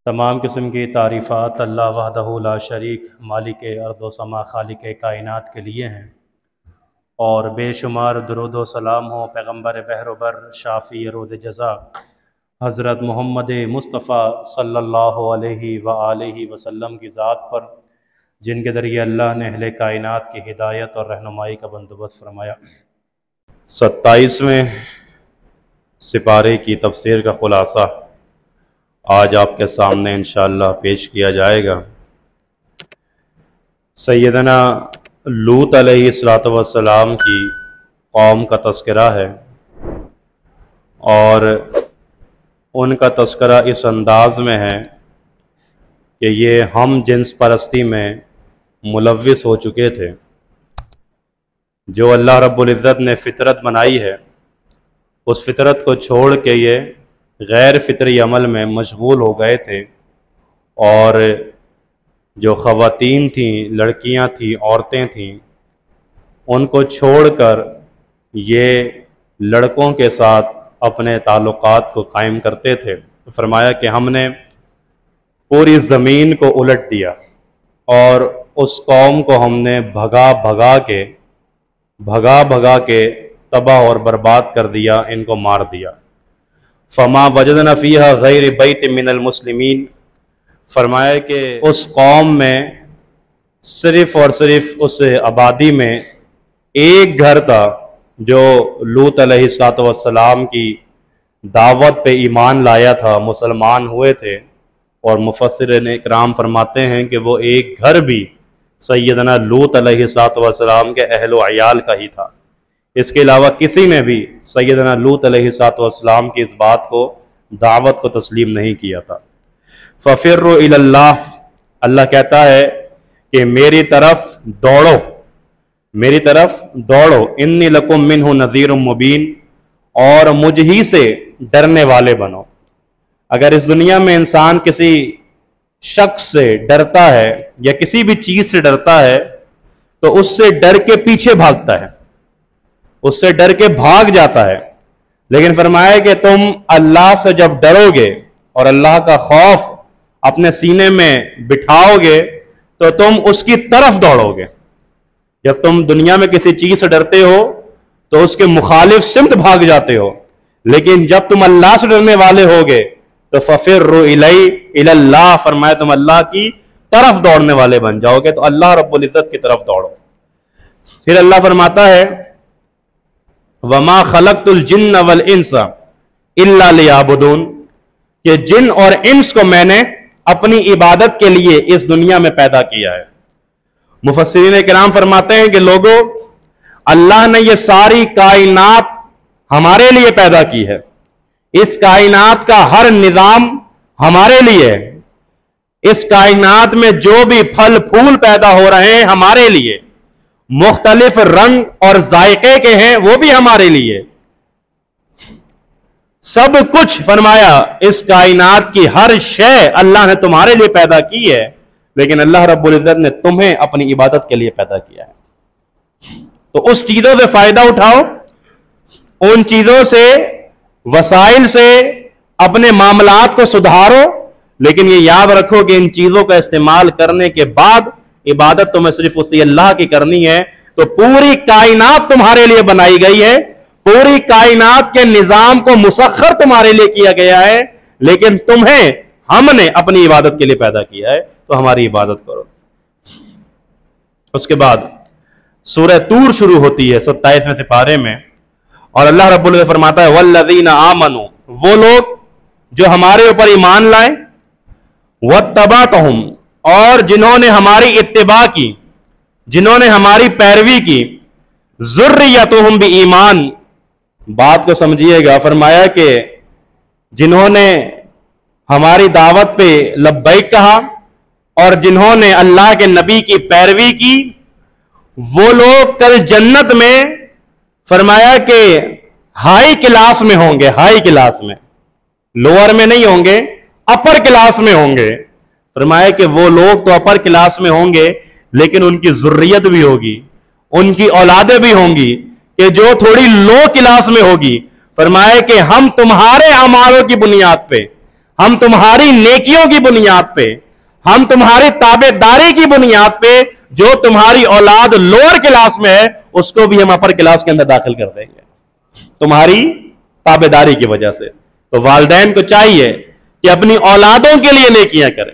तमाम किस्म की तारीफ़ात अल्लाह वहदहु ला शरीक मालिक अर्ज़ व समा खालिक कायनात के लिए हैं, और बेशुमार दुरूद व सलाम हो पैगम्बर बहरोबर शाफ़ी रोज़ जज़ा हज़रत मोहम्मद मुस्तफ़ा सल्लल्लाहु अलैहि व आलिहि वसल्लम की ज़ात पर, जिनके ज़रिए अल्लाह ने अहले कायनात की हिदायत और रहनुमाई का बंदोबस्त फरमाया। 27वें सिपारे की तफसीर का ख़ुलासा आज आपके सामने इंशाअल्लाह पेश किया जाएगा। सैयदना लूत अलैहिस्सलातु वस्सलाम की कौम का तज़किरा है, और उनका तज़किरा इस अंदाज़ में है कि ये हम जिन्स परस्ती में मुलव्विस हो चुके थे। जो अल्लाह रब्बुल इज़्ज़त ने फ़ितरत बनाई है, उस फ़ितरत को छोड़ के ये गैर फ़ितरी अमल में मशगूल हो गए थे, और जो ख़वातीन थीं, लड़कियां थीं, औरतें थीं, उनको छोड़कर ये लड़कों के साथ अपने ताल्लुक़ात को कायम करते थे। तो फरमाया कि हमने पूरी ज़मीन को उलट दिया और उस कौम को हमने भगा भगा के तबाह और बर्बाद कर दिया, इनको मार दिया। फ़मा वजदना फ़ीहा गैर बैत मिनल मुस्लिमीन, फरमाया कि उस कौम में सिर्फ़ और सिर्फ उस आबादी में एक घर था जो लूत अलैहिस्सलातु वस्सलाम की दावत पे ईमान लाया था, मुसलमान हुए थे। और मुफस्सिरीन इकराम फरमाते हैं कि वो एक घर भी सैयदना लूत अलैहिस्सलातु वस्सलाम के अहल व अयाल का ही था। इसके अलावा किसी ने भी सैयदना लूत अलैहिस्सलातु वस्सलाम की इस बात को, दावत को तस्लीम नहीं किया था। फ़फ़िर्रु इलल्लाह, अल्लाह कहता है कि मेरी तरफ दौड़ो, इन्नी लकुम मिन्हु नज़ीरुम मुबीन, और मुझ ही से डरने वाले बनो। अगर इस दुनिया में इंसान किसी शख्स से डरता है या किसी भी चीज़ से डरता है तो उससे डर के पीछे भागता है, उससे डर के भाग जाता है। लेकिन फरमाया कि तुम अल्लाह से जब डरोगे और अल्लाह का खौफ अपने सीने में बिठाओगे तो तुम उसकी तरफ दौड़ोगे। जब तुम दुनिया में किसी चीज से डरते हो तो उसके मुखालिफ सिमत भाग जाते हो, लेकिन जब तुम अल्लाह से डरने वाले होगे तो फ़फ़िर्रु इलल्लाह, फरमाया तुम अल्लाह की तरफ दौड़ने वाले बन जाओगे। तो अल्लाह रब्बुल इज़्ज़त की तरफ दौड़ो। फिर अल्लाह फरमाता है वमा खलक़तुल जिन्न वल इंसा इल्ला लियाबुदून, कि जिन और इंस को मैंने अपनी इबादत के लिए इस दुनिया में पैदा किया है। मुफस्सिरीन किराम फरमाते हैं कि लोगों, अल्लाह ने ये सारी कायनात हमारे लिए पैदा की है। इस कायनात का हर निजाम हमारे लिए है। इस कायनात में जो भी फल फूल पैदा हो रहे हैं हमारे लिए, मुख्तलिफ रंग और जायके के हैं वो भी हमारे लिए। सब कुछ फरमाया इस कायनात की हर शय अल्लाह ने तुम्हारे लिए पैदा की है, लेकिन अल्लाह रब्बुल इज़्ज़त ने तुम्हें अपनी इबादत के लिए पैदा किया है। तो उस चीजों से फायदा उठाओ, उन चीजों से, वसाइल से अपने मामलात को सुधारो, लेकिन ये याद रखो कि इन चीजों का इस्तेमाल करने के बाद इबादत तुम्हें सिर्फ उसी अल्लाह की करनी है। तो पूरी कायनात तुम्हारे लिए बनाई गई है, पूरी कायनात के निजाम को मुसख्खर तुम्हारे लिए किया गया है, लेकिन तुम्हें हमने अपनी इबादत के लिए पैदा किया है, तो हमारी इबादत करो। उसके बाद सूरह तूर शुरू होती है 27वें सिपारे में, और अल्लाह रब्बुल इज़्ज़त फरमाता है वल्लज़ीना आमनू, वो लोग जो हमारे ऊपर ईमान लाए, वत्तबातहुम, और जिन्होंने हमारी इत्तिबा की, जिन्होंने हमारी पैरवी की, ज़ुर्रियतुहुम बि ईमान, बात को समझिएगा, फरमाया कि जिन्होंने हमारी दावत पे लब्बैक कहा और जिन्होंने अल्लाह के नबी की पैरवी की, वो लोग कल जन्नत में, फरमाया कि हाई क्लास में होंगे, हाई क्लास में, लोअर में नहीं होंगे, अपर क्लास में होंगे। फरमाया कि वो लोग तो अपर क्लास में होंगे, लेकिन उनकी ज़ुर्रियत भी होगी, उनकी औलादें भी होंगी कि जो थोड़ी लो क्लास में होगी। फरमाया कि हम तुम्हारे अमालों की बुनियाद पे, हम तुम्हारी नेकियों की बुनियाद पे, हम तुम्हारी ताबेदारी की बुनियाद पे, जो तुम्हारी औलाद लोअर क्लास में है उसको भी हम अपर क्लास के अंदर दाखिल कर देंगे तुम्हारी ताबेदारी की वजह से। तो वालिदैन को चाहिए कि अपनी औलादों के लिए नेकियां करें,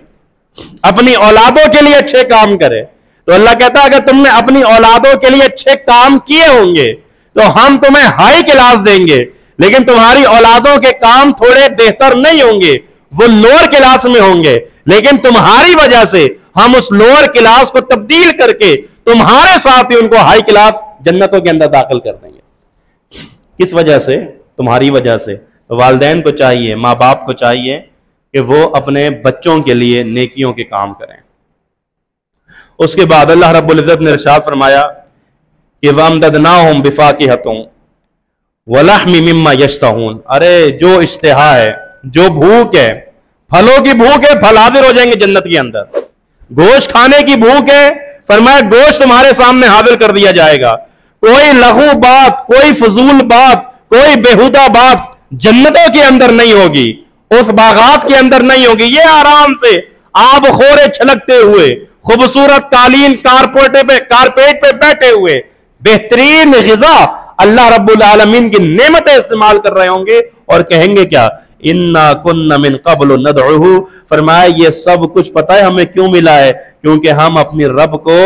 अपनी औलादों के लिए अच्छे काम करें। तो अल्लाह कहता है अगर तुमने अपनी औलादों के लिए अच्छे काम किए होंगे तो हम तुम्हें हाई क्लास देंगे, लेकिन तुम्हारी औलादों के काम थोड़े बेहतर नहीं होंगे, वो लोअर क्लास में होंगे, लेकिन तुम्हारी वजह से हम उस लोअर क्लास को तब्दील करके तुम्हारे साथ ही उनको हाई क्लास जन्नतों के अंदर दाखिल कर देंगे। किस वजह से? तुम्हारी वजह से। तो वालिदैन को चाहिए, माँ बाप को चाहिए कि वो अपने बच्चों के लिए नेकियों के काम करें। उसके बाद अल्लाह रब्बुल इज्जत ने इरशाद फरमाया कि वमददनाहुम बिफाकिहतुम वलहमि मिम्मा यश्तहून। अरे जो इश्तिहा है, जो भूख है, फलों की भूख है, फल हाजिर हो जाएंगे जन्नत के अंदर। गोश्त खाने की भूख है, फरमाया गोश्त तुम्हारे सामने हाजिर कर दिया जाएगा। कोई लघु बात, कोई फजूल बात, कोई बेहुदा बात जन्नतों के अंदर नहीं होगी, उस बागात के अंदर नहीं होगी। ये आराम से आब खोरे छलकते हुए, खूबसूरत कालीन कारपेट पे बैठे हुए, बेहतरीन ग़िज़ा अल्लाह रब्बुल आलमीन की नेमतें इस्तेमाल कर रहे होंगे और कहेंगे क्या? इन्ना कुन्ना मिन क़ब्लु नदउहु। फरमाया ये सब कुछ पता है हमें क्यों मिला है? क्योंकि हम अपनी रब को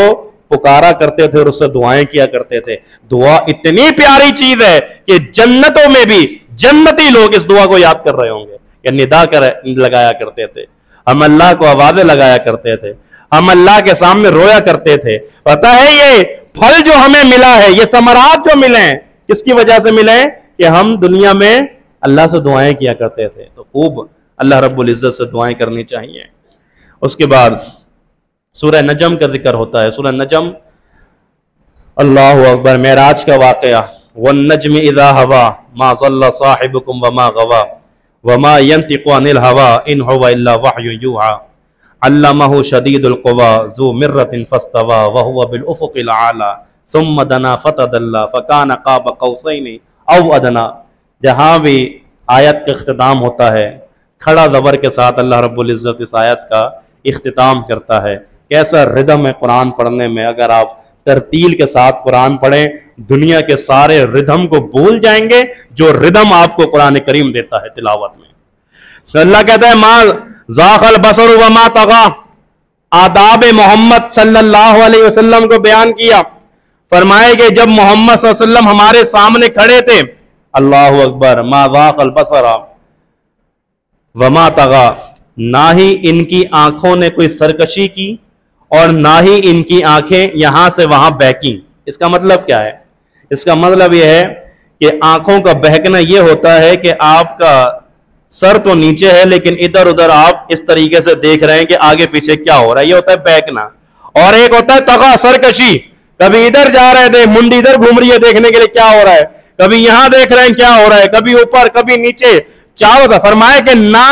पुकारा करते थे और उससे दुआएं किया करते थे। दुआ इतनी प्यारी चीज है कि जन्नतों में भी जन्नती लोग इस दुआ को याद कर रहे होंगे। या निदा कर लगाया करते थे, हम अल्लाह को आवाजें लगाया करते थे, हम अल्लाह के सामने रोया करते थे। पता है ये फल जो हमें मिला है, ये समरात जो मिले हैं, किसकी वजह से मिले हैं? कि हम दुनिया में अल्लाह से दुआएं किया करते थे। तो खूब अल्लाह रब्बुल इज्जत से दुआएं करनी चाहिए। उसके बाद सूरह नजम का जिक्र होता है। सूरह नजम, अल्लाहु अकबर, मेराज का वाकया। वन्नज्मि इज़ा हवा मा ज़ल्ला साहिबुकुम वमा गवा वमा यंतिक़ु अनिल हवा इन हुवा इल्ला वह्युन यूहा अल्लमहु शदीदुल क़ुवा ज़ू मिर्रतिन फस्तवा व हुवा बिल उफ़ुक़िल आला सुम्मा दना फ़तदल्ला फ़कान क़ाब क़ौसैनि औ अदना। जहाँ भी आयत का इख्तिताम होता है, खड़ा ज़बर के साथ अल्लाह रब्बुल इज़्ज़त इस आयत का इख्तिताम करता है। कैसा रिदम है कुरान पढ़ने में। अगर आप तरतील के साथ कुरान पढ़ें, दुनिया के सारे रिदम को भूल जाएंगे जो रिदम आपको कुरान करीम देता है तिलावत में। तो अल्लाह कहता है मा ज़ाग़ल बसर व मा तग़ा। आदाब मोहम्मद सल्लल्लाहु अलैहि वसल्लम को बयान किया। फरमाए कि जब मोहम्मद सल्लल्लाहु अलैहि वसल्लम हमारे सामने खड़े थे, अल्लाहु अकबर, मा ज़ाग़ल बसर व मा तग़ा, ना ही इनकी आंखों ने कोई सरकशी की और ना ही इनकी आंखें यहां से वहां बहकी। इसका मतलब क्या है? इसका मतलब यह है कि आंखों का बहकना यह होता है कि आपका सर तो नीचे है लेकिन इधर उधर आप इस तरीके से देख रहे हैं कि आगे पीछे क्या हो रहा है, यह होता है बहकना। और एक होता है तगा, सरकशी, कभी इधर जा रहे थे, मुंडी इधर घूम रही है देखने के लिए क्या हो रहा है, कभी यहां देख रहे हैं क्या हो रहा है, कभी ऊपर कभी नीचे, चारों। फरमाए कि ना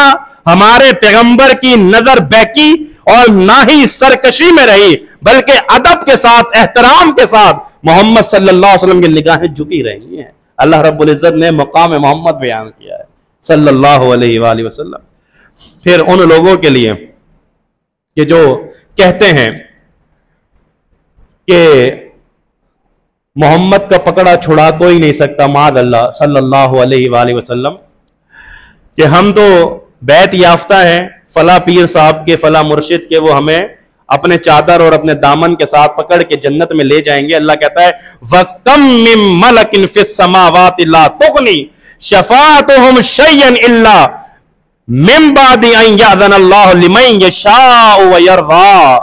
हमारे पैगंबर की नजर बहकी और ना ही सरकशी में रही, बल्कि अदब के साथ, एहतराम के साथ मोहम्मद सल्लल्लाहु अलैहि वसल्लम की निगाहें झुकी रही हैं। अल्लाह रब्बुल इज्जत ने मकाम मोहम्मद बयान किया है सल्लल्लाहु अलैहि वसल्लम। फिर उन लोगों के लिए कि जो कहते हैं कि मोहम्मद का पकड़ा छुड़ा कोई नहीं सकता, माद अल्लाह सल्लल्लाहु अलैहि वसल्लम, कि हम तो बैत याफ्ता हैं फला पीर साहब के, फला मुर्शिद के, वो हमें अपने चादर और अपने दामन के साथ पकड़ के जन्नत में ले जाएंगे। अल्लाह कहता है वकम मिन मलकिन फिस समावाति ला तुगनी शफाअतुहुम शय्यन इल्ला मिन बादि अन यअज़नल्लाहु लिमन यशाअ व यर्ज़ा।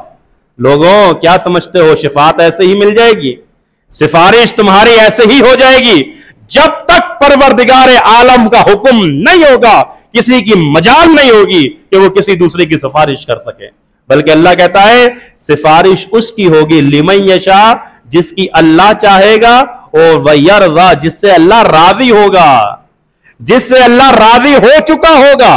लोगों क्या समझते हो, शिफात ऐसे ही मिल जाएगी, सिफारिश तुम्हारी ऐसे ही हो जाएगी जब तक परवरदिगार आलम का हुक्म नहीं होगा, किसी की मजाल नहीं होगी कि वो किसी दूसरे की सिफारिश कर सके। बल्कि अल्लाह कहता है सिफारिश उसकी होगी लिमन यशा, जिसकी अल्लाह चाहेगा, और वयर्ज़ा, जिससे अल्लाह राजी होगा, जिससे अल्लाह राजी हो चुका होगा,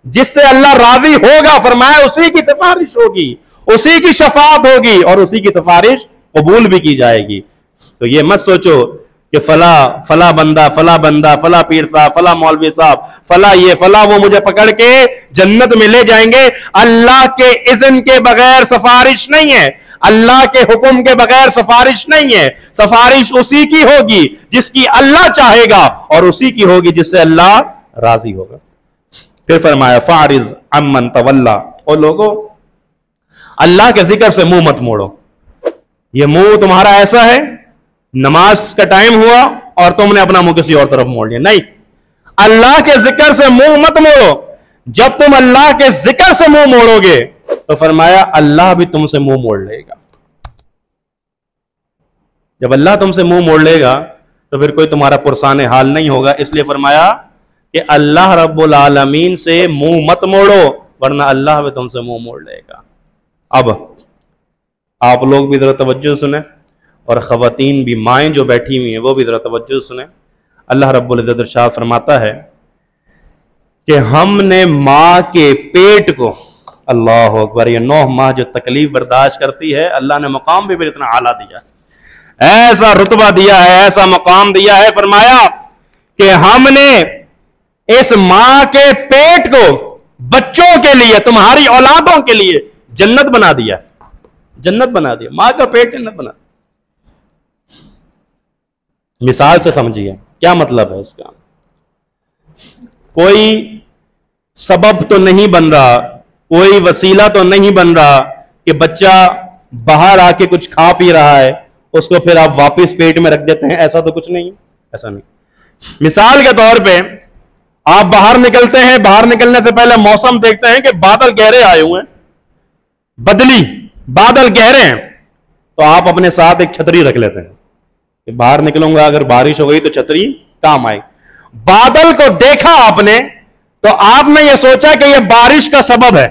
जिससे अल्लाह राजी होगा, फरमाया उसी की सिफारिश होगी, उसी की शफाअत होगी और उसी की सिफारिश कबूल भी की जाएगी। तो ये मत सोचो कि फला फला बंदा, फला बंदा, फला पीर साहब, फला मौलवी साहब, फला ये फला वो मुझे पकड़ के जन्नत में ले जाएंगे। अल्लाह के इज़्न के बगैर सिफारिश नहीं है, अल्लाह के हुक्म के बगैर सिफारिश नहीं है। सिफारिश उसी की होगी जिसकी अल्लाह चाहेगा, और उसी की होगी जिससे अल्लाह राजी होगा। फिर फरमाया फारिज अम्मन तवल्ला, और लोगों अल्लाह के जिक्र से मुंह मत मोड़ो। ये मुंह तुम्हारा ऐसा है, नमाज का टाइम हुआ और तुमने अपना मुंह किसी और तरफ मोड़ लिया, नहीं। अल्लाह के जिक्र से मुंह मत मोड़ो। जब तुम अल्लाह के जिक्र से मुंह मोड़ोगे तो फरमाया अल्लाह भी तुमसे मुंह मोड़ लेगा। जब अल्लाह तुमसे मुंह मोड़ लेगा तो फिर कोई तुम्हारा पुरसाने हाल नहीं होगा। इसलिए फरमाया कि अल्लाह रब्बुल आलमीन से मुंह मत मोड़ो, वरना अल्लाह भी तुमसे मुंह मोड़ लेगा। अब आप लोग भी जरा तवज्जो सुने, और ख़वातीन भी, माएँ जो बैठी हुई हैं वो भी जरा तवज्जो सुने। अल्लाह रब्बुल इज़्ज़त इरशाद फरमाता है कि हमने माँ के पेट को, अल्लाह अकबर, ये 9 माह जो तकलीफ बर्दाश्त करती है, अल्लाह ने मकाम भी फिर इतना आला दिया, ऐसा रुतबा दिया है, ऐसा मकाम दिया है। फरमाया कि हमने इस माँ के पेट को बच्चों के लिए, तुम्हारी औलादों के लिए जन्नत बना दिया, जन्नत बना दिया। माँ का पेट जन्नत बना। मिसाल से समझिए क्या मतलब है इसका। कोई सबब तो नहीं बन रहा, कोई वसीला तो नहीं बन रहा कि बच्चा बाहर आके कुछ खा पी रहा है, उसको फिर आप वापस पेट में रख देते हैं, ऐसा तो कुछ नहीं, ऐसा नहीं। मिसाल के तौर पे आप बाहर निकलते हैं, बाहर निकलने से पहले मौसम देखते हैं कि बादल गहरे आए हुए हैं, बदली बादल गहरे हैं, तो आप अपने साथ एक छतरी रख लेते हैं कि बाहर निकलूंगा, अगर बारिश हो गई तो छतरी काम आए। बादल को देखा आपने तो आपने यह सोचा कि यह बारिश का सबब है,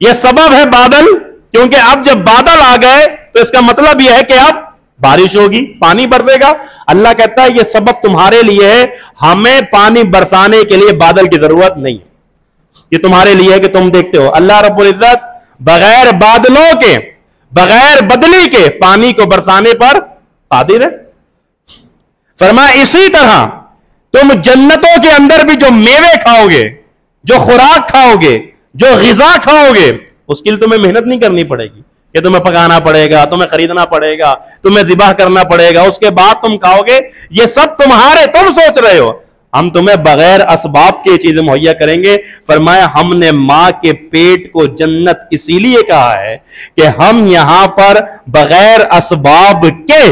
यह सबब है बादल, क्योंकि अब जब बादल आ गए तो इसका मतलब यह है कि अब बारिश होगी, पानी बरसेगा। अल्लाह कहता है यह सबब तुम्हारे लिए है, हमें पानी बरसाने के लिए बादल की जरूरत नहीं है, ये तुम्हारे लिए है कि तुम देखते हो। अल्लाह रब्बुल इज्जत बगैर बादलों के, बगैर बदली के पानी को बरसाने पर कादिर है। फरमाया इसी तरह तुम जन्नतों के अंदर भी जो मेवे खाओगे, जो खुराक खाओगे, जो ग़िज़ा खाओगे, उसके लिए तुम्हें मेहनत नहीं करनी पड़ेगी कि तुम्हें पकाना पड़ेगा, तुम्हें खरीदना पड़ेगा, तुम्हें ज़िबा करना पड़ेगा, उसके बाद तुम खाओगे। ये सब तुम्हारे, तुम सोच रहे हो हम तुम्हें बगैर असबाब के चीजें मुहैया करेंगे। फरमाया हमने मां के पेट को जन्नत इसीलिए कहा है कि हम यहां पर बगैर असबाब के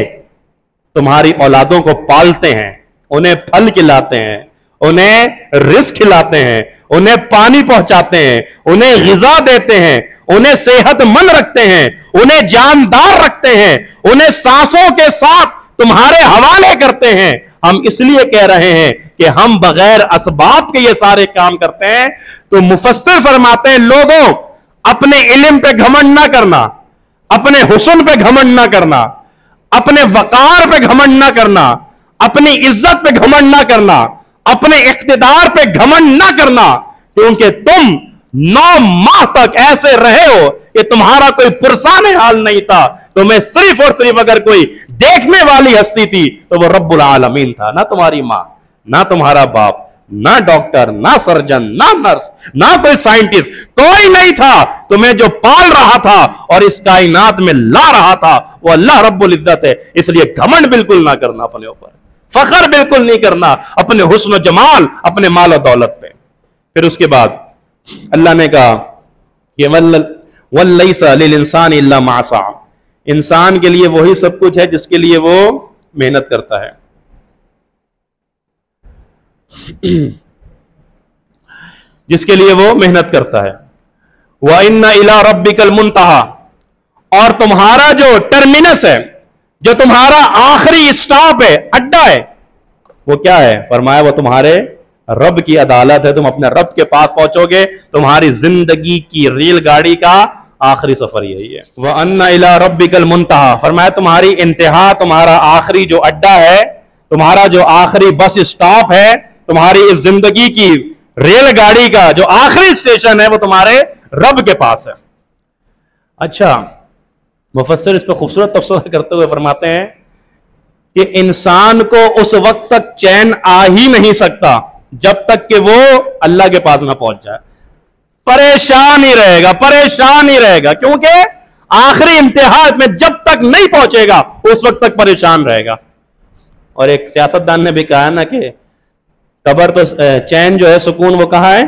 तुम्हारी औलादों को पालते हैं, उन्हें फल खिलाते हैं, उन्हें रिस्क खिलाते हैं, उन्हें पानी पहुंचाते हैं, उन्हें ग़िज़ा देते हैं, उन्हें सेहतमंद रखते हैं, उन्हें जानदार रखते हैं, उन्हें सांसों के साथ तुम्हारे हवाले करते हैं। हम इसलिए कह रहे हैं कि हम बगैर असबाब के ये सारे काम करते हैं। तो मुफस्सिर फरमाते हैं लोगों अपने इल्म पे घमंड ना करना, अपने हुस्न पे घमंड ना करना, अपने वकार पे घमंड ना करना, अपनी इज्जत पे घमंड ना करना, अपने इख्तिदार पे घमंड ना करना, क्योंकि तुम 9 माह तक ऐसे रहे हो कि तुम्हारा कोई पुरसाने हाल नहीं था। तुम्हें सिर्फ और सिर्फ अगर कोई देखने वाली हस्ती थी तो वो रब्बुल आलमीन था, ना तुम्हारी मां, ना तुम्हारा बाप, ना डॉक्टर, ना सर्जन, ना नर्स, ना कोई साइंटिस्ट, कोई नहीं था। तुम्हें जो पाल रहा था और इस कायनात में ला रहा था वो अल्लाह रब्बुल इज्जत है। इसलिए घमंड बिल्कुल ना करना अपने ऊपर, फख्र बिल्कुल नहीं करना अपने हुस्न जमाल, अपने माल और दौलत पे। फिर उसके बाद अल्लाह ने कहा कि वल्लैसा लिल इंसान इल्ला मा सा, इंसान के लिए वही सब कुछ है जिसके लिए वो मेहनत करता है। जिसके लिए वो मेहनत करता है। व इन्ना इला रब्बिकल मुंतहा, और तुम्हारा जो टर्मिनस है, जो तुम्हारा आखिरी स्टॉप है, अड्डा है, वो क्या है? फरमाया वो तुम्हारे रब की अदालत है। तुम अपने रब के पास पहुंचोगे, तुम्हारी जिंदगी की रेलगाड़ी का आखिरी सफर यही है। वह अन्ना इला रब्बिकल मुंतहा, फरमाया तुम्हारी इंतहा, तुम्हारा आखिरी जो अड्डा है, तुम्हारा जो आखिरी बस स्टॉप है, तुम्हारी इस जिंदगी की रेलगाड़ी का जो आखिरी स्टेशन है वो तुम्हारे रब के पास है। अच्छा, मुफस्सिर इस पर खूबसूरत तफसीर करते हुए फरमाते हैं कि इंसान को उस वक्त तक चैन आ ही नहीं सकता जब तक कि वो अल्लाह के पास ना पहुंच जाए। परेशान ही रहेगा, परेशान ही रहेगा, क्योंकि आखिरी इम्तिहान में जब तक नहीं पहुंचेगा उस वक्त तक परेशान रहेगा। और एक सियासतदान ने भी कहा ना कि कब्र तो चैन जो है, सुकून वो कहाँ है?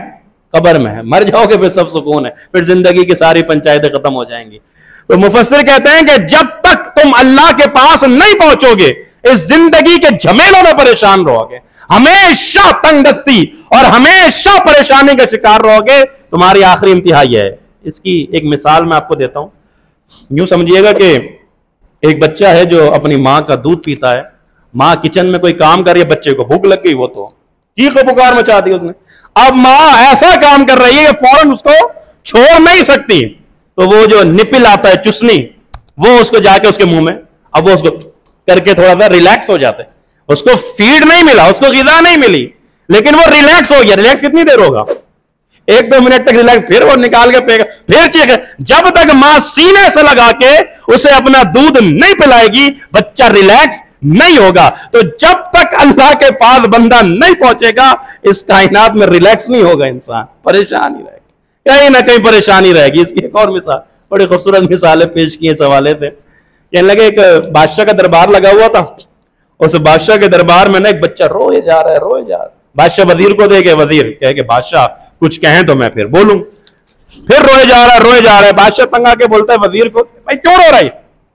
कब्र में है। मर जाओगे फिर सब सुकून है, फिर जिंदगी की सारी पंचायतें खत्म हो जाएंगी। तो मुफस्सिर कहते हैं कि जब तक तुम अल्लाह के पास नहीं पहुंचोगे इस जिंदगी के झमेलों में परेशान रहोगे, हमेशा तंगदस्ती और हमेशा परेशानी का शिकार रहोगे। तुम्हारी आखिरी इम्तिहा यह है। इसकी एक मिसाल मैं आपको देता हूं। यूं समझिएगा कि एक बच्चा है जो अपनी मां का दूध पीता है। मां किचन में कोई काम कर रही है, बच्चे को भूख लग गई, वो तो चीख पुकार मचा दी उसने। अब मां ऐसा काम कर रही है कि फौरन उसको छोड़ नहीं सकती, तो वो जो निपिल आता है, चुसनी, वो उसको जाके उसके मुंह में, अब वो उसको करके थोड़ा सा रिलैक्स हो जाता है। उसको फीड नहीं मिला, उसको ग़िज़ा नहीं मिली, लेकिन वो रिलैक्स हो गया। रिलैक्स कितनी देर होगा? 1-2 मिनट तक रिलैक्स, फिर वो निकाल के पेगा, फिर चीख। जब तक मां सीने से लगा के उसे अपना दूध नहीं पिलाएगी, बच्चा रिलैक्स नहीं होगा। तो जब तक अल्लाह के पास बंदा नहीं पहुंचेगा, इस कायनात में रिलैक्स नहीं होगा, इंसान परेशान ही रहेगा, कहीं ना कहीं परेशानी रहेगी। इसकी एक और मिसाल, बड़ी खूबसूरत मिसालें पेश की इस हवाले से। कहने लगे एक बादशाह का दरबार लगा हुआ था। उस बादशाह के दरबार में ना एक बच्चा रोए जा रहा है, रोए जा रहा है। बादशाह वजीर को देखे, वजीर कहे कि बादशाह कुछ कहें तो मैं फिर बोलूं। फिर रोए जा रहा है, रोए जा रहा है। बादशाह तंग आके बोलता है वजीर को, भाई क्यों रो रहा है?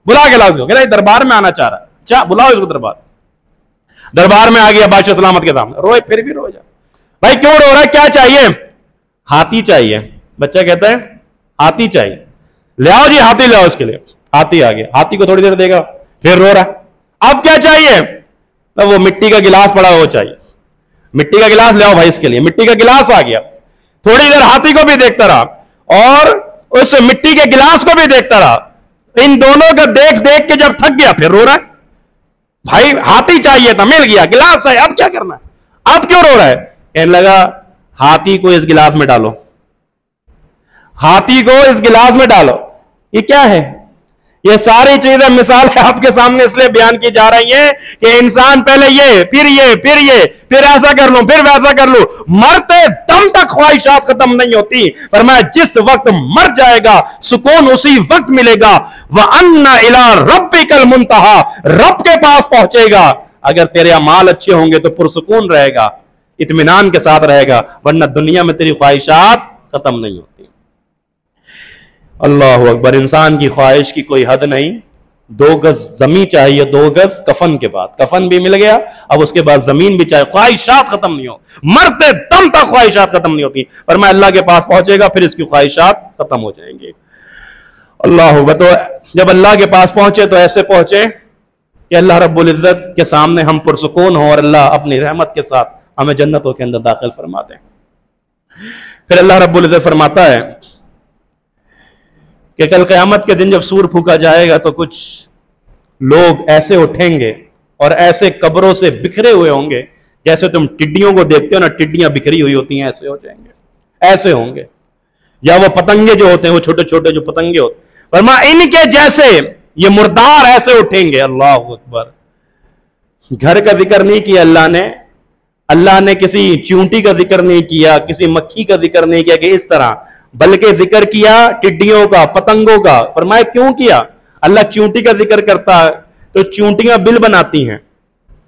बुला के लाओ उसको। कह रहा है दरबार में आना चाह रहा है। अच्छा बुलाओ इसको दरबार। दरबार में आ गया बादशाह सलामत के सामने, रोए, फिर भी रोए जा। भाई क्यों रो रहा है, क्या चाहिए? हाथी चाहिए। बच्चा कहता है हाथी चाहिए, ले आओ जी हाथी ले आओ उसके लिए। हाथी आ गया, हाथी को थोड़ी देर देगा, फिर रो रहा है। अब क्या चाहिए? तो वो मिट्टी का गिलास पड़ा वो चाहिए। मिट्टी का गिलास ले आओ भाई इसके लिए। मिट्टी का गिलास आ गया। थोड़ी देर हाथी को भी देखता रहा और उस मिट्टी के गिलास को भी देखता रहा। इन दोनों को देख देख के जब थक गया, फिर रो रहा है। भाई हाथी चाहिए था, मिल गया, गिलास चाहिए, अब क्या करना है? अब क्यों रो रहा है? कहने लगा हाथी को इस गिलास में डालो, हाथी को इस गिलास में डालो। ये क्या है? ये सारी चीजें मिसाल आपके सामने इसलिए बयान की जा रही हैं कि इंसान पहले ये, फिर ऐसा कर लूं, फिर वैसा कर लूं, मरते दम तक ख्वाहिशात खत्म नहीं होती। पर मैं जिस वक्त मर जाएगा सुकून उसी वक्त मिलेगा। व अन्ना इला रब्बिकल मुंतहा, रब के पास पहुंचेगा। अगर तेरे अमाल अच्छे होंगे तो पुरसुकून रहेगा, इत्मीनान के साथ रहेगा, वरना दुनिया में तेरी ख्वाहिशात खत्म नहीं होती। अल्लाह अकबर। इंसान की ख्वाहिश की कोई हद नहीं। 2 गज जमीन चाहिए, 2 गज कफन के बाद। कफन भी मिल गया, अब उसके बाद जमीन भी चाहिए। ख्वाहिशात खत्म नहीं हो, मरते दम तक ख्वाहिशात खत्म नहीं होती। पर मैं अल्लाह के पास पहुंचेगा फिर इसकी ख्वाहिशात खत्म हो जाएंगी। अल्लाह अकबर। तो जब अल्लाह के पास पहुंचे तो ऐसे पहुंचे कि अल्लाह रब्बुल इज्जत के सामने हम पुरसुकून हों और अल्लाह अपनी रहमत के साथ हमें जन्नतों के अंदर दाखिल फरमा दें। फिर अल्लाह रब्बुल इज्जत फरमाता है कि कल क़यामत के दिन जब सूर फूका जाएगा तो कुछ लोग ऐसे उठेंगे और ऐसे कब्रों से बिखरे हुए होंगे, जैसे तुम टिड्डियों को देखते हो ना, टिड्डियां बिखरी हुई होती हैं, ऐसे हो जाएंगे, ऐसे होंगे। या वो पतंगे जो होते हैं, वो छोटे छोटे जो पतंगे होते हैं, फरमा इनके जैसे ये मुर्दार ऐसे उठेंगे। अल्लाह अकबर। घर का जिक्र नहीं किया अल्लाह ने किसी चूंटी का जिक्र नहीं किया, किसी मक्खी का जिक्र नहीं किया कि इस तरह, बल्कि जिक्र किया टिड्डियों का, पतंगों का। फरमाया क्यों किया? अल्लाह चूंटी का जिक्र करता है तो चूंटियां बिल बनाती हैं,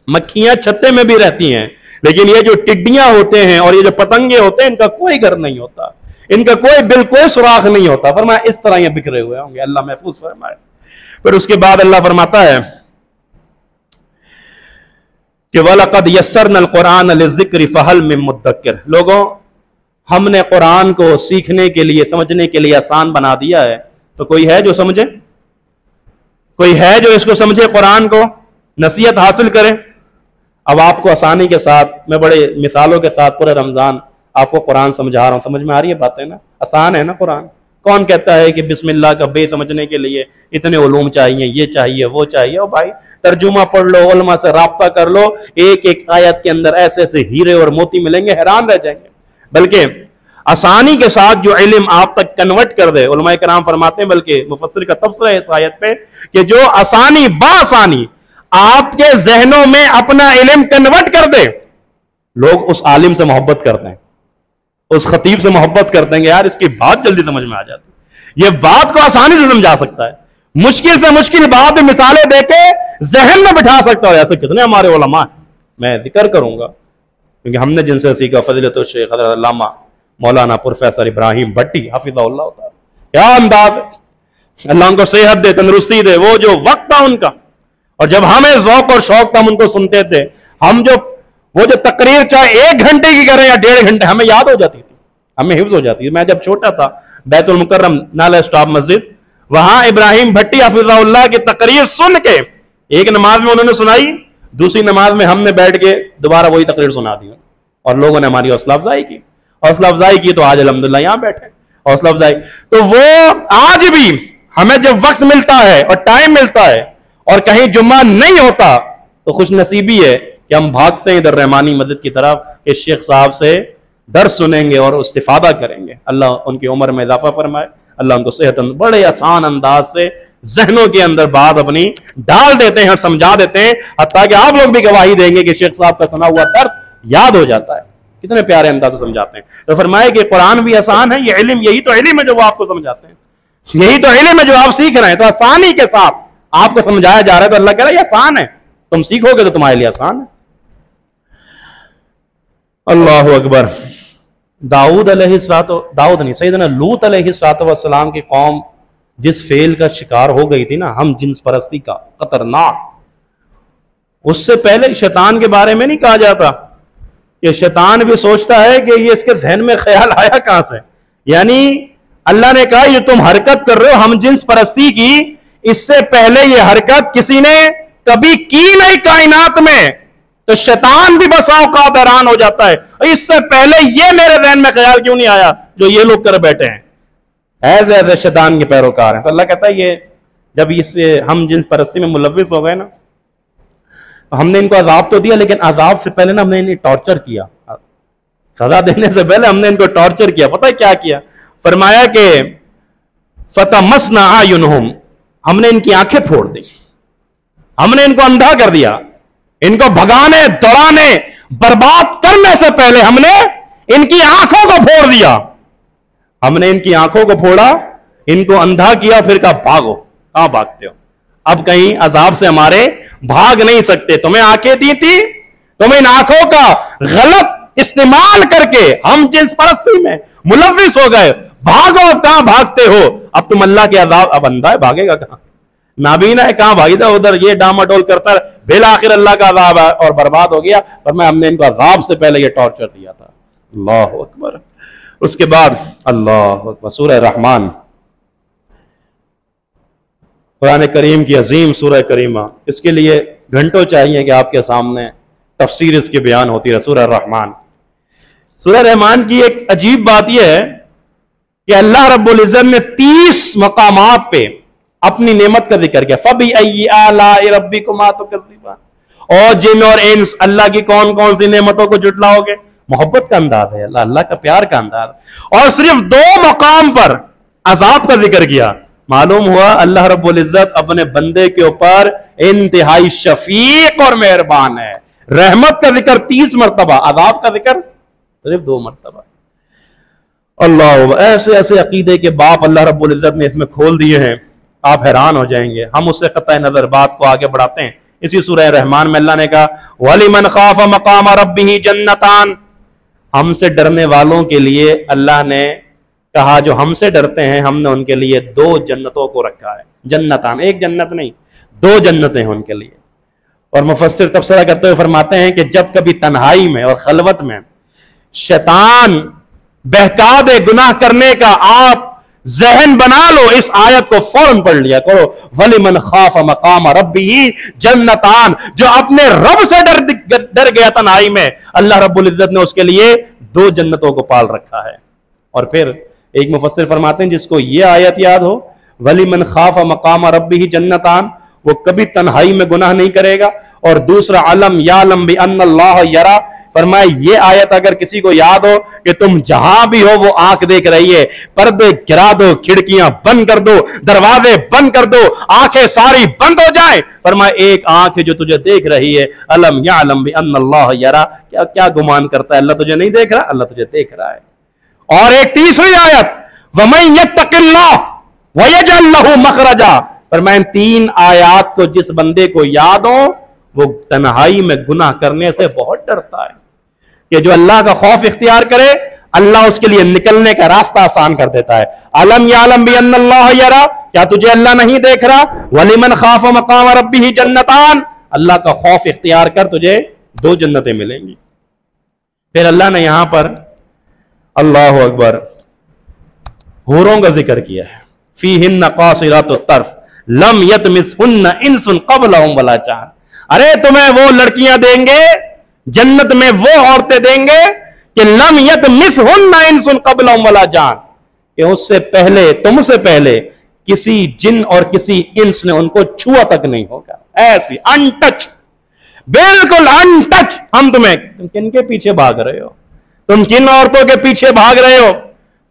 मक्खियां छत्ते में भी रहती हैं, लेकिन ये जो टिड्डियां होते हैं और ये जो पतंगे होते हैं, इनका कोई घर नहीं होता, इनका कोई बिल, कोई सुराख नहीं होता। फरमाया इस तरह ये बिखरे हुए होंगे, अल्लाह महफूज फरमाए। फिर उसके बाद अल्लाह फरमाता है कि वलक़द यस्सरनल कुरान लिज़्ज़िक्रि फ़हल मिन मुद्दक्किर। लोगों, हमने कुरान को सीखने के लिए, समझने के लिए आसान बना दिया है, तो कोई है जो समझे? कोई है जो इसको समझे, कुरान को नसीहत हासिल करे? अब आपको आसानी के साथ, मैं बड़े मिसालों के साथ पूरे रमजान आपको कुरान समझा रहा हूं, समझ में आ रही है बातें ना? आसान है ना कुरान? कौन कहता है कि बिस्मिल्लाह का बे समझने के लिए इतने उलूम चाहिए, ये चाहिए, वो चाहिए? ओ भाई, तर्जुमा पढ़ लो, उलमा से राब्ता कर लो, एक एक आयत के अंदर ऐसे ऐसे हीरे और मोती मिलेंगे, हैरान रह जाएंगे। बल्कि आसानी के साथ जो इल्म आप तक कन्वर्ट कर दे, उलमाए कराम फरमाते हैं, बल्कि मुफस्सिर का तबसरा है इस आयत पे कि जो आसानी बासानी आपके जहनों में अपना इल्म कन्वर्ट कर दे, लोग उस आलिम से मोहब्बत करते हैं, उस खतीब से मोहब्बत करते हैं, यार इसकी बात जल्दी समझ में आ जाती है, ये बात को आसानी से समझा सकता है, मुश्किल से मुश्किल बात मिसालें देके जहन में बिठा सकता है। ऐसे कितने हमारे उलमा हैं, मैं जिक्र करूंगा क्योंकि हमने जिनसे सीखा, फजीलत शेख हज़रत अल्लामा मौलाना प्रोफेसर इब्राहिम भट्टी हफिज़हुल्लाह, क्या अंदाज, अल्लाह उनको सेहत दे, तंदुरुस्ती दे, वो जो वक्त था उनका, और जब हमें ज़ौक़ और शौक था हम उनको सुनते थे, हम जो वो जो तकरीर चाहे 1 घंटे की करें या 1.5 घंटे, हमें याद हो जाती थी, हमें हिफ्ज़ हो जाती थी। मैं जब छोटा था, बैतुल मुकर्रम नाला स्टॉप मस्जिद, वहां इब्राहिम भट्टी हफिज़हुल्लाह की तकरीर सुन के एक नमाज में उन्होंने सुनाई, दूसरी नमाज में हमने बैठ के दोबारा वही तकरीर सुना दी, और लोगों ने हमारी हौसला अफजाई की, हौसला अफजाई की, तो आज अल्हम्दुलिल्लाह यहां बैठे हौसला अफजाई। तो वो आज भी हमें जब वक्त मिलता है और टाइम मिलता है और कहीं जुम्मा नहीं होता, तो खुश नसीबी है कि हम भागते हैं इधर रहमानी मस्जिद की तरफ, इस शेख साहब से दर्स सुनेंगे और इस्तिफादा करेंगे। अल्लाह उनकी उम्र में इजाफा फरमाए, अल्लाह उनको सेहत, बड़े आसान अंदाज से जहनों के अंदर बात अपनी डाल देते हैं और समझा देते हैं, हत्ता कि आप लोग भी गवाही देंगे कि शेख साहब का सुना हुआ दर्स याद हो जाता है, कितने प्यारे अंदाज से समझाते हैं। तो फरमाए कि कुरान भी आसान है, ये इल्म, यही तो इल्म है जो वो आपको समझाते हैं, यही तो इल्म है जो आप सीख रहे हैं, तो आसानी के साथ आपको समझाया जा रहा है, तो अल्लाह कह रहा है ये आसान है, तुम सीखोगे तो तुम्हारे लिए आसान है। अल्लाहु अकबर। दाऊद नहीं, सैयदना लूत अलैहिस्सलाम की कौम जिस फेल का शिकार हो गई थी ना, हम जिन्स परस्ती का, खतरनाक, उससे पहले शैतान के बारे में नहीं कहा जाता कि शैतान भी सोचता है कि ये इसके जहन में ख्याल आया कहां से, यानी अल्लाह ने कहा ये तुम हरकत कर रहे हो हम जिन्स परस्ती की, इससे पहले ये हरकत किसी ने कभी की नहीं कायनात में, तो शैतान भी बसा औकात हैरान हो जाता है, इससे पहले ये मेरे जहन में ख्याल क्यों नहीं आया जो ये लोग कर बैठे हैं, ऐसे ऐसे शैतान के पैरोकार हैं। तो अल्लाह कहता है ये जब इससे हम जिन परस्ती में मुलव्विस हो गए ना, तो हमने इनको अजाब तो दिया, लेकिन अजाब से पहले ना हमने इन्हें टॉर्चर किया, सजा देने से पहले हमने इनको टॉर्चर किया। पता है क्या किया? फरमाया कि फतमसना आयुनहुम, हमने इनकी आंखें फोड़ दी, हमने इनको अंधा कर दिया, इनको भगाने, दौड़ाने, बर्बाद करने से पहले हमने इनकी आंखों को फोड़ दिया, हमने इनकी आंखों को फोड़ा, इनको अंधा किया, फिर कहा भागो। कहां भागते हो? अब कहीं अजाब से हमारे भाग नहीं सकते, तुम्हें आंखें दी थी, तुम इन आंखों का गलत इस्तेमाल करके हम जिस परस्ती में मुलव्विस हो गए, भागो, अब कहां भागते हो? अब तुम अल्लाह के अजाब, अब अंधा है भागेगा कहां, नाबीना है कहां भागीदा, उधर ये डामाडोल करता, बिल आखिर अल्लाह का अजाब है और बर्बाद हो गया। पर मैं हमने इनको अजाब से पहले ये टॉर्चर दिया था। अल्लाह अकबर। उसके बाद अल्लाह अकबर, सूरह रहमान, कुरान करीम की अजीम सूरह करीमा, इसके लिए घंटों चाहिए कि आपके सामने तफसीर इसकी बयान होती है। सूरह रहमान, सूरह रहमान की एक अजीब बात यह है कि अल्लाह रब्बुल इज्जत ने 30 मकामात पे अपनी नेमत का जिक्र किया। फबी अय्यि आलाइ रब्बिकुमा तुकज़्ज़िबान, और जिन और इंस, अल्लाह की कौन कौन सी नेमतों को जुटलाओगे। मोहब्बत का अंदाज है, अल्लाह का प्यार का अंदाज। और सिर्फ 2 मकाम पर अजाब का जिक्र किया। मालूम हुआ अल्लाह रब्बुल इज्जत अपने बंदे के ऊपर इंतहाई शफीक और मेहरबान है। रहमत का जिक्र 30 मरतबा, अजाब का जिक्र सिर्फ 2 मरतबा। अल्लाह, ऐसे ऐसे अकीदे के बाप अल्लाह रब्बुल इज्जत ने इसमें खोल दिए हैं, आप हैरान हो जाएंगे। हम उससे कतई नजर बात को आगे बढ़ाते हैं। इसी सूरह रहमान में अल्लाह ने कहा वलिमन खाफ मकाम रब्बिही जन्नतान, हमसे डरने वालों के लिए अल्लाह ने कहा, जो हमसे डरते हैं हमने उनके लिए 2 जन्नतों को रखा है। जन्नतान, एक जन्नत नहीं, 2 जन्नतें हैं उनके लिए। और मुफस्सिर तफसीर करते हुए फरमाते हैं कि जब कभी तन्हाई में और खलवत में शैतान बहका दे गुनाह करने का, आप जहन बना लो, इस आयत को फौरन पढ़ लिया करो। वलिमन खाफ मकाम रब्बिही जन्नतान, जो अपने रब से डर गया तन्हाई में, अल्लाह रब्बुल इज्जत ने उसके लिए 2 जन्नतों को पाल रखा है। और फिर एक मुफस्सिर फरमाते हैं जिसको ये आयत याद हो, वलिमन खाफ मकाम रब्बिही जन्नतान, वो कभी तन्हाई में गुनाह नहीं करेगा। और दूसरा, अलम यालम बि अन्नल्लाह यरा फरमाया ये आयत अगर किसी को याद हो कि तुम जहां भी हो वो आंख देख रही है, पर्दे गिरा दो, खिड़कियां बंद कर दो, दरवाजे बंद कर दो, आंखें सारी बंद हो जाए। फरमाया एक आंख है जो तुझे देख रही है, अलम यअलम बिअन्नल्लाह यरा, क्या क्या गुमान करता है, अल्लाह तुझे नहीं देख रहा? अल्लाह तुझे देख रहा है। और एक तीसरी आयत, वमन यत्तकिल्लाह वयजअल लहू मखरजा। फरमाया तीन आयत को जिस बंदे को याद हो वो तन्हाई में गुनाह करने से बहुत डरता है। कि जो अल्लाह का खौफ इख्तियार करे, अल्लाह उसके लिए निकलने का रास्ता आसान कर देता है। अलम यअलम बिअन्नल्लाह यरा, क्या तुझे अल्लाह नहीं देख रहा? वलिमन खाफ मकाम रब्बिही जन्नतान, अल्लाह का खौफ इख्तियार कर, तुझे 2 जन्नतें मिलेंगी। फिर अल्लाह ने यहां पर अल्लाह अकबर हूरों का जिक्र किया है। फीहिन्ना कासिरातुत तर्फ लम यतमिसहुन्ना इंसुन क़ब्लहुम वला जान। अरे तुम्हें वो लड़कियां देंगे जन्नत में, वो औरतें देंगे कि लम यतमिसहुन्ना इंसुन क़ब्लहुम वला जान, कि उससे पहले, तुमसे पहले किसी जिन और किसी इंस ने उनको छुआ तक नहीं होगा। ऐसी अनटच, बिल्कुल अनटच। तुम किन के पीछे भाग रहे हो? तुम किन औरतों के पीछे भाग रहे हो?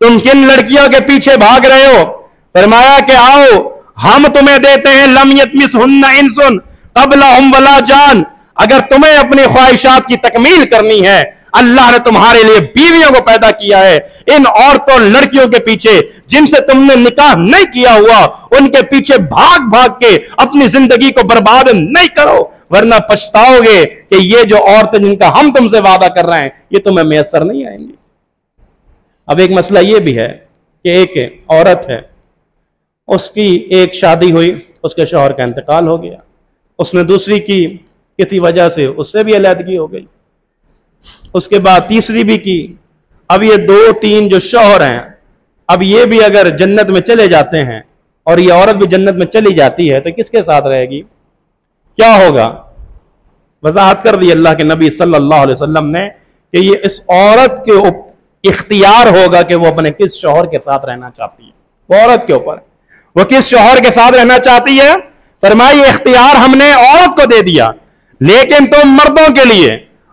तुम किन लड़कियों के पीछे भाग रहे हो? फरमाया कि आओ हम तुम्हें देते हैं लम यतमिसहुन्ना इंसुन क़ब्लहुम वला जान। अगर तुम्हें अपनी ख्वाहिशात की तकमील करनी है, अल्लाह ने तुम्हारे लिए बीवियों को पैदा किया है। इन औरतों लड़कियों के पीछे जिनसे तुमने निकाह नहीं किया हुआ, उनके पीछे भाग भाग के अपनी जिंदगी को बर्बाद नहीं करो, वरना पछताओगे कि ये जो औरतें जिनका हम तुमसे वादा कर रहे हैं ये तुम्हें मैसर नहीं आएंगी। अब एक मसला ये भी है कि एक औरत है, उसकी एक शादी हुई, उसके शौहर का इंतकाल हो गया, उसने दूसरी की, किसी वजह से उससे भी अलहदगी हो गई, उसके बाद तीसरी भी की। अब ये 2-3 जो शौहर हैं, अब ये भी अगर जन्नत में चले जाते हैं और ये औरत भी जन्नत में चली जाती है तो किसके साथ रहेगी? क्या होगा? वजाहत कर दी अल्लाह के नबी सल्लल्लाहु अलैहि वसल्लम ने कि ये इस औरत के इख्तियार होगा कि वो अपने किस शौहर के साथ रहना चाहती है। वो औरत के ऊपर, वो किस शौहर के साथ रहना चाहती है। फरमाया ये इख्तियार हमने औरत को दे दिया, लेकिन तुम मर्दों के लिए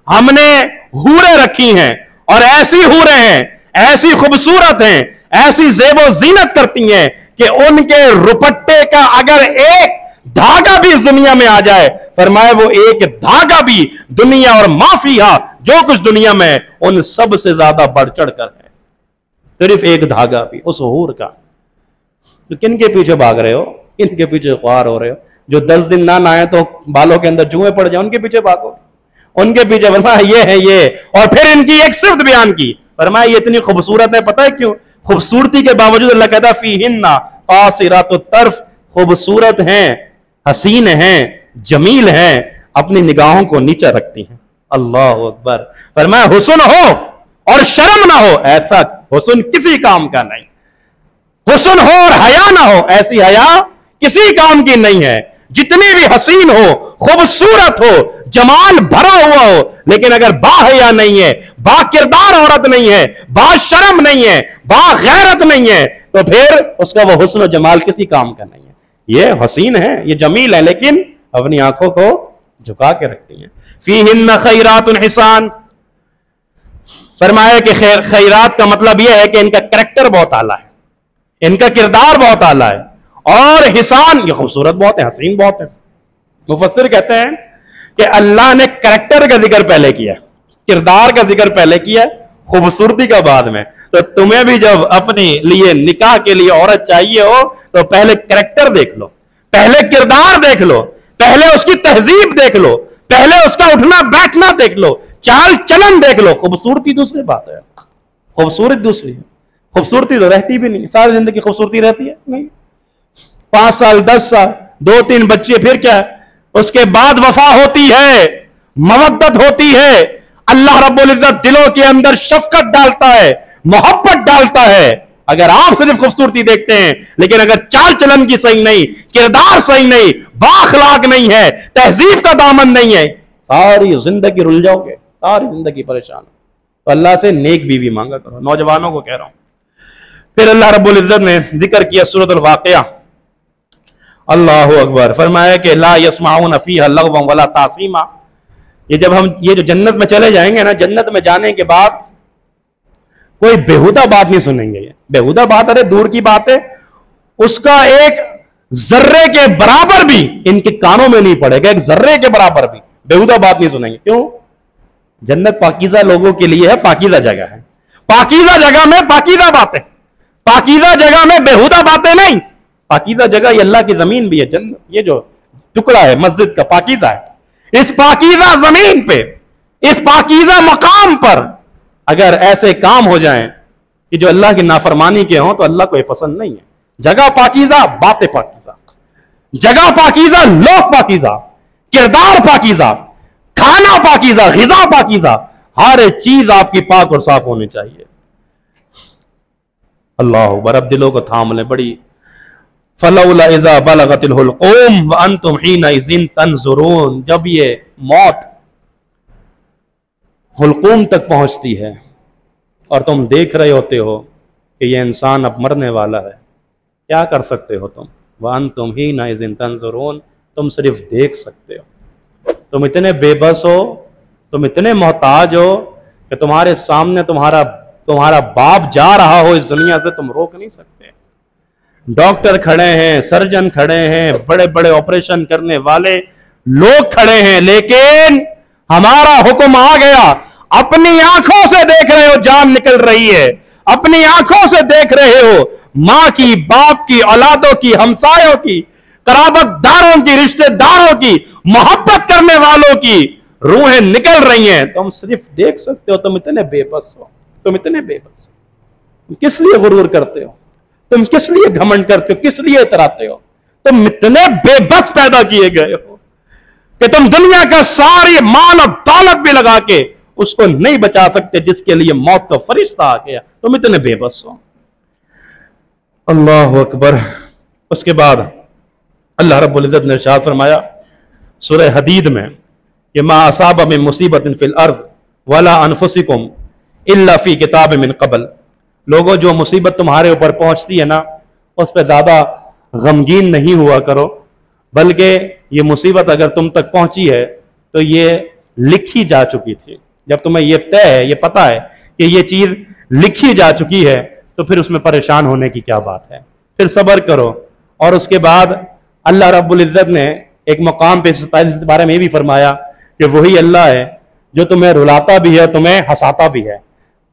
हमने हूरें रखी हैं, और ऐसी हूरें हैं, ऐसी खूबसूरत हैं, ऐसी ज़ेबो ज़ीनत करती हैं कि उनके रुपट्टे का अगर एक धागा भी इस दुनिया में आ जाए, फरमाया वो एक धागा भी दुनिया और माफिया जो कुछ दुनिया में है उन सब से ज्यादा बढ़ चढ़ कर है। सिर्फ एक धागा भी उस हूर का। तो किन के पीछे भाग रहे हो? किन के पीछे ख्वार हो रहे हो? जो 10 दिन ना नहाए तो बालों के अंदर जुएं पड़ जाए, उनके पीछे भागो, उनके पीछे। फरमाया ये है ये, और फिर इनकी एक सिफ्त बयान की। फरमाया ये इतनी खूबसूरत है, पता है क्यों? खूबसूरती के बावजूद अल्लाह कहता फीहिन्ना कासिरातुत तर्फ, खूबसूरत हैं, हसीन हैं, जमील हैं, अपनी निगाहों को नीचे रखती हैं। अल्लाह अकबर। फरमाया हुस्न हो और शर्म ना हो, ऐसा हुस्न किसी काम का नहीं। हुस्न हो और हया ना हो, ऐसी हया किसी काम की नहीं है। जितनी भी हसीन हो, खूबसूरत हो, जमाल भरा हुआ हो, लेकिन अगर बाहया नहीं है, बाकिरदार औरत नहीं है, बाशर्म नहीं है, बागैरत नहीं है, तो फिर उसका वो हुस्न और जमाल किसी काम का नहीं है। ये हसीन है, ये जमील है, लेकिन अपनी आंखों को झुका के रखती हैं। फीहिन्ना खैरातुन हिसान। फरमाया कि खैरात का मतलब यह है कि इनका करैक्टर बहुत आला है, इनका किरदार बहुत आला है, और हिसान ये खूबसूरत बहुत है, हसीन बहुत है। मुफस्सिर कहते हैं कि अल्लाह ने करैक्टर का जिक्र पहले किया, किरदार का जिक्र पहले किया, खूबसूरती का बाद में। तो तुम्हें भी जब अपने लिए निकाह के लिए औरत चाहिए हो तो पहले करैक्टर देख लो, पहले किरदार देख लो, पहले उसकी तहजीब देख लो, पहले उसका उठना बैठना देख लो, चाल चलन देख लो। खूबसूरती दूसरी बात है, खूबसूरत दूसरी है। खूबसूरती तो रहती भी नहीं, सारी जिंदगी खूबसूरती रहती है नहीं। 5 साल 10 साल 2-3 बच्चे, फिर क्या? उसके बाद वफा होती है, मवद्दत होती है, अल्लाह रब्बुल इज्जत दिलों के अंदर शफकत डालता है, मोहब्बत डालता है। अगर आप सिर्फ खूबसूरती देखते हैं, लेकिन अगर चाल चलन की सही नहीं, किरदार सही नहीं, बाखलाक नहीं है, तहजीब का दामन नहीं है, सारी जिंदगी रुल जाओगे, सारी जिंदगी परेशान। तो अल्लाह से नेक बीवी मांगा करो, नौजवानों को कह रहा हूं। फिर अल्लाह रब्बुल इज्जत ने जिक्र किया सूरतुल वाक़िया। अल्लाहु अकबर। फरमाया कि ला यस्माऊन फीहा लगवन वला तासीमा, ये जब हम ये जो जन्नत में चले जाएंगे ना, जन्नत में जाने के बाद कोई बेहुदा बात नहीं सुनेंगे। बेहुदा बात, अरे दूर की बात है, उसका एक जर्रे के बराबर भी इनके कानों में नहीं पड़ेगा, एक जर्रे के बराबर भी बेहुदा बात नहीं सुनेंगे। क्यों? जन्नत पाकीज़ा लोगों के लिए है, पाकीज़ा जगह है। पाकीज़ा जगह में पाकीज़ा बातें, पाकीज़ा जगह में बेहुदा बातें नहीं। पाकीज़ा जगह ये अल्लाह की जमीन भी है। जन्नत ये जो टुकड़ा है मस्जिद का पाकीज़ा है। इस पाकीज़ा जमीन पे, इस पाकीज़ा मकाम पर अगर ऐसे काम हो जाएं कि जो अल्लाह की नाफरमानी के हों तो अल्लाह को ये पसंद नहीं है। जगह पाकीज़ा, बातें पाकीज़ा, जगह पाकीज़ा, लोग पाकीज़ा, किरदार पाकीज़ा, खाना पाकीज़ा, ग़िज़ा पाकीज़ा, हर चीज आपकी पाक और साफ होनी चाहिए। अल्लाह अकबर। अब दिलों को थाम ले बड़ी। फलौला इज़ा बलगतिल हुल्क़ूम व अंतुम हीनइज़िन तंज़ुरून, जब ये मौत हुल्क़ूम तक पहुंचती है और तुम देख रहे होते हो कि ये इंसान अब मरने वाला है, क्या कर सकते हो तुम? व अंतुम हीनइज़िन तंज़ुरून, तुम सिर्फ देख सकते हो। तुम इतने बेबस हो, तुम इतने मोहताज हो कि तुम्हारे सामने तुम्हारा बाप जा रहा हो इस दुनिया से, तुम रोक नहीं सकते। डॉक्टर खड़े हैं, सर्जन खड़े हैं, बड़े बड़े ऑपरेशन करने वाले लोग खड़े हैं, लेकिन हमारा हुक्म आ गया। अपनी आंखों से देख रहे हो जान निकल रही है, अपनी आंखों से देख रहे हो मां की, बाप की, औलादों की, हमसायों की, कराबतदारों की, रिश्तेदारों की, मोहब्बत करने वालों की रूहें निकल रही हैं। तुम सिर्फ देख सकते हो। तुम इतने बेबस हो, तुम इतने बेबस हो। तुम किस लिए गुरूर करते हो? तुम किस लिए घमंड करते हो? किस लिए इतराते हो? तुम इतने बेबस पैदा किए गए हो कि तुम दुनिया का सारी माल और दौलत भी लगा के उसको नहीं बचा सकते जिसके लिए मौत का फरिश्ता आ गया। तुम इतने बेबस हो। अल्लाह अकबर। उसके बाद अल्लाह रब्बुल इज्जत ने इरशाद फरमाया सूरह हदीद में कि मा असाब मिन मुसीबतिन फिल अर्ज़ वला अनफुसिकुम इल्ला फी किताब मिन क़ब्ल। लोगों, जो मुसीबत तुम्हारे ऊपर पहुंचती है ना, उस पर ज्यादा गमगीन नहीं हुआ करो, बल्कि ये मुसीबत अगर तुम तक पहुंची है तो ये लिखी जा चुकी थी। जब तुम्हें ये तय है, ये पता है कि ये चीज लिखी जा चुकी है, तो फिर उसमें परेशान होने की क्या बात है? फिर सब्र करो। और उसके बाद अल्लाह रब्बुल इज्जत ने एक मकाम पे इस बारे में भी फरमाया कि वही अल्लाह है जो तुम्हें रुलाता भी है, तुम्हें हंसाता भी है।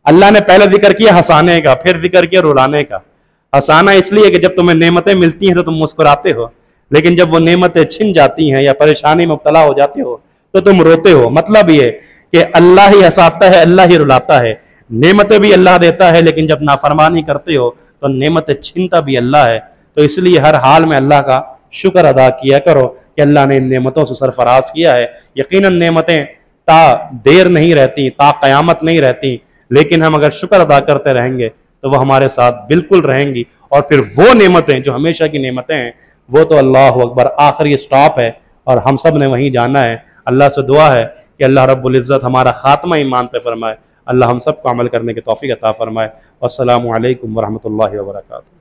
अल्लाह ने पहले जिक्र किया हंसाने का, फिर जिक्र किया रुलाने का। हंसाना इसलिए कि जब तुम्हें नेमतें मिलती हैं तो तुम मुस्कुराते हो, लेकिन जब वो नेमतें छिन जाती हैं या परेशानी में मुब्तला हो जाते हो तो तुम रोते हो। मतलब ये कि अल्लाह ही हंसाता है, अल्लाह ही रुलाता है। नेमतें भी अल्लाह देता है, लेकिन जब नाफरमानी करते हो तो नेमतें छीनता भी अल्लाह है। तो इसलिए हर हाल में अल्लाह का शुक्र अदा किया करो कि अल्लाह ने इन नेमतों से सरफराज किया है। यकीनन नेमतें ता देर नहीं रहती, ता क़यामत नहीं रहती, लेकिन हम अगर शुक्र अदा करते रहेंगे तो वह हमारे साथ बिल्कुल रहेंगी। और फिर वो नेमतें जो हमेशा की नेमतें हैं, वो तो अल्लाह अकबर आखिरी स्टॉप है और हम सब ने वहीं जाना है। अल्लाह से दुआ है कि अल्लाह रब्बुल इज़्ज़त हमारा खात्मा ईमान पे फरमाए। अल्लाह हम सब को अमल करने की तौफीक अता फरमाए। अस्सलामु अलैकुम व रहमतुल्लाहि व बरकातुहू।